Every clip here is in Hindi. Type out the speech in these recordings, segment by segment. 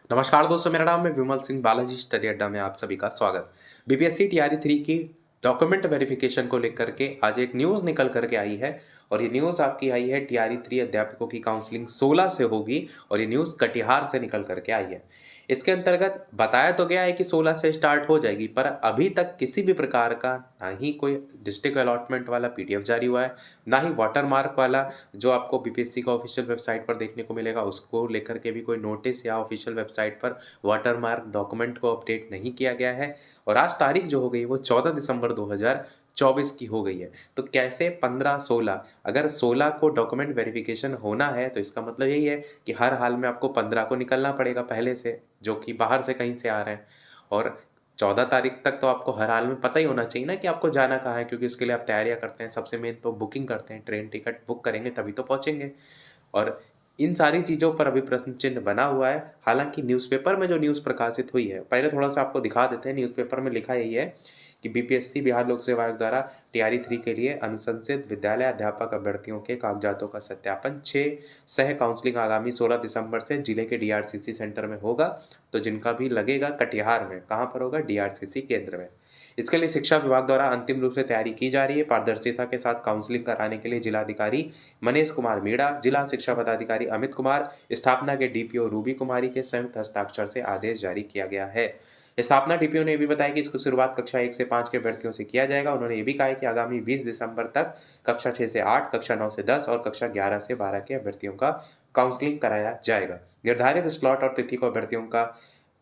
नमस्कार दोस्तों, मेरा नाम है विमल सिंह बालाजी स्टडी अड्डा में आप सभी का स्वागत। बीपीएससी टीआरई 3 की डॉक्यूमेंट वेरिफिकेशन को लेकर के आज एक न्यूज़ निकल करके आई है और ये न्यूज़ आपकी आई है टीआरई 3 अध्यापकों की काउंसलिंग 16 से होगी और ये न्यूज़ कटिहार से निकल करके आई है। इसके अंतर्गत बताया तो गया है कि 16 से स्टार्ट हो जाएगी, पर अभी तक किसी भी प्रकार का ना ही कोई डिस्ट्रिक्ट अलॉटमेंट वाला पीडीएफ जारी हुआ है, ना ही वाटरमार्क वाला जो आपको बीपीएससी का ऑफिशियल वेबसाइट पर देखने को मिलेगा उसको लेकर के भी कोई नोटिस या ऑफिशियल वेबसाइट पर वाटरमार्क डॉक्यूमेंट को अपडेट नहीं किया गया है। और आज तारीख जो हो गई वो 14 दिसंबर 2024 की हो गई है। तो कैसे 15-16, अगर 16 को डॉक्यूमेंट वेरिफिकेशन होना है तो इसका मतलब यही है कि हर हाल में आपको 15 को निकलना पड़ेगा पहले से, जो कि बाहर से कहीं से आ रहे हैं। और 14 तारीख तक तो आपको हर हाल में पता ही होना चाहिए ना कि आपको जाना कहाँ है, क्योंकि उसके लिए आप तैयारियां करते हैं। सबसे मेन तो बुकिंग करते हैं, ट्रेन टिकट बुक करेंगे तभी तो पहुंचेंगे। और इन सारी चीज़ों पर अभी प्रश्न चिन्ह बना हुआ है। हालांकि न्यूज़पेपर में जो न्यूज़ प्रकाशित हुई है, पहले थोड़ा सा आपको दिखा देते हैं। न्यूज़पेपर में लिखा यही है कि बीपीएससी बिहार लोक सेवा आयोग द्वारा टीआरई 3 के लिए अनुशंसित विद्यालय अध्यापक अभ्यर्थियों के कागजातों का सत्यापन 6 सह काउंसलिंग आगामी 16 दिसंबर से जिले के डीआरसीसी सेंटर में होगा। तो जिनका भी लगेगा कटिहार में, कहाँ पर होगा? डीआरसीसी केंद्र में। इसके लिए शिक्षा विभाग द्वारा अंतिम रूप से तैयारी की जा रही है। पारदर्शिता के साथ काउंसलिंग कराने के लिए जिलाधिकारी मनीष कुमार मीणा, जिला शिक्षा पदाधिकारी अमित कुमार, स्थापना के डीपीओ रूबी कुमारी के संयुक्त हस्ताक्षर से आदेश जारी किया गया है। स्थापना डीपीओ ने भी बताया कि इसकी शुरुआत कक्षा 1 से 5 के अभ्यर्थियों से किया जाएगा। उन्होंने ये भी कहा है कि आगामी 20 दिसंबर तक कक्षा 6 से 8, कक्षा 9 से 10 और कक्षा 11 से 12 के अभ्यर्थियों का काउंसलिंग कराया जाएगा। निर्धारित स्लॉट और तिथि को अभ्यर्थियों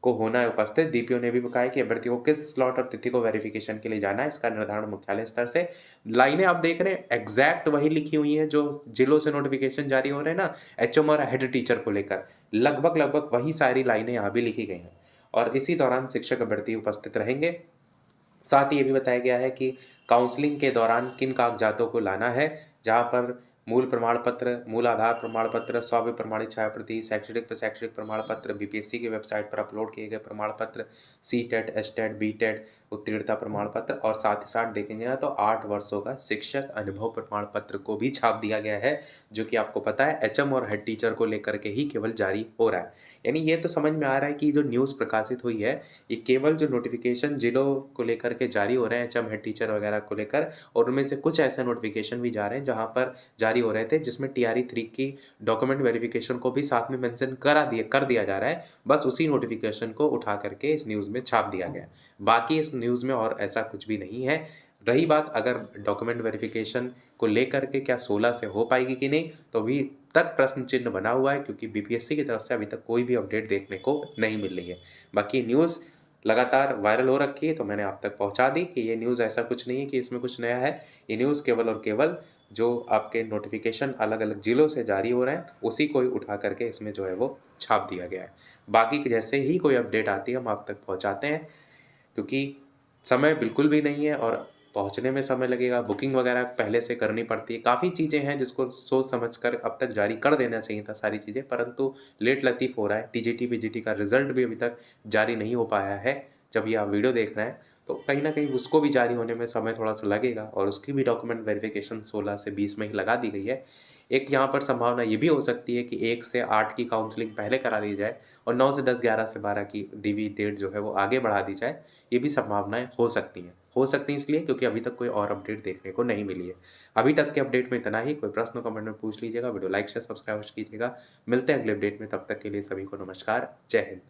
को होना है उपस्थित। डीपीओ ने भी बताया कि अभ्यर्थियों को किस स्लॉट और तिथि को वेरिफिकेशन के लिए जाना है, इसका निर्धारण मुख्यालय स्तर से। लाइनें आप देख रहे हैं एग्जैक्ट वही लिखी हुई हैं जो जिलों से नोटिफिकेशन जारी हो रहे हैं ना, एचएम और हेड टीचर को लेकर, लगभग लगभग वही सारी लाइनें यहाँ भी लिखी गई हैं। और इसी दौरान शिक्षक अभ्यर्थी उपस्थित रहेंगे। साथ ही ये भी बताया गया है कि काउंसलिंग के दौरान किन कागजातों को लाना है, जहाँ पर मूल प्रमाण पत्र, मूल आधार प्रमाण पत्र, स्वविप्रमाणित छाया प्रति, शैक्षणिक प्रमाण पत्र, बीपीएससी की वेबसाइट पर अपलोड किए गए प्रमाण पत्र, सीटेट, एसटेट, बीटेट उत्तीर्णता प्रमाण पत्र, और साथ ही साथ देखेंगे ना तो 8 वर्षों का शिक्षक अनुभव प्रमाण पत्र को भी छाप दिया गया है, जो कि आपको पता है एचएम और हेड टीचर को लेकर के ही केवल जारी हो रहा है। यानी ये तो समझ में आ रहा है कि जो न्यूज़ प्रकाशित हुई है ये केवल जो नोटिफिकेशन जिलों को लेकर के जारी हो रहे हैं, एचएम, हेड टीचर वगैरह को लेकर, और उनमें से कुछ ऐसे नोटिफिकेशन भी जा रहे हैं जहां पर जारी हो रहे थे जिसमें टीआरई 3 की डॉक्यूमेंट वेरिफिकेशन को भी साथ में मेंशन कर दिया जा रहा है। बस उसी नोटिफिकेशन को उठा करके इस न्यूज़ में छाप दिया गया। बाकी इस न्यूज़ में और ऐसा कुछ भी नहीं है। रही बात अगर डॉक्यूमेंट वेरिफिकेशन को लेकर के क्या 16 से हो पाएगी कि नहीं, तो अभी तक प्रश्न चिन्ह बना हुआ है, क्योंकि बीपीएससी की तरफ से अभी तक कोई भी अपडेट देखने को नहीं मिल रही है। बाकी न्यूज़ लगातार वायरल हो रखी है तो मैंने आप तक पहुंचा दी कि ये न्यूज़ ऐसा कुछ नहीं है कि इसमें कुछ नया है। ये न्यूज़ केवल और केवल जो आपके नोटिफिकेशन अलग अलग जिलों से जारी हो रहे हैं उसी को ही उठा करके इसमें जो है वो छाप दिया गया है। बाकी जैसे ही कोई अपडेट आती है हम आप तक पहुंचाते हैं, क्योंकि समय बिल्कुल भी नहीं है और पहुंचने में समय लगेगा। बुकिंग वगैरह पहले से करनी पड़ती है, काफ़ी चीज़ें हैं जिसको सोच समझ कर अब तक जारी कर देना चाहिए था सारी चीज़ें, परंतु लेट लतीफ़ हो रहा है। टीजीटी पीजीटी का रिजल्ट भी अभी तक जारी नहीं हो पाया है। जब ये आप वीडियो देख रहे हैं तो कहीं ना कहीं उसको भी जारी होने में समय थोड़ा सा लगेगा, और उसकी भी डॉक्यूमेंट वेरिफिकेशन 16 से 20 में ही लगा दी गई है। एक यहाँ पर संभावना ये भी हो सकती है कि 1 से 8 की काउंसलिंग पहले करा ली जाए और 9 से 10, 11 से 12 की डीवी डेट जो है वो आगे बढ़ा दी जाए। ये भी संभावनाएं हो सकती हैं। हो सकती हैं इसलिए क्योंकि अभी तक कोई और अपडेट देखने को नहीं मिली है। अभी तक के अपडेट में इतना ही। कोई प्रश्न कमेंट में पूछ लीजिएगा। वीडियो लाइक शेयर सब्सक्राइब कीजिएगा। मिलते हैं अगले अपडेट में, तब तक के लिए सभी को नमस्कार। जय हिंद।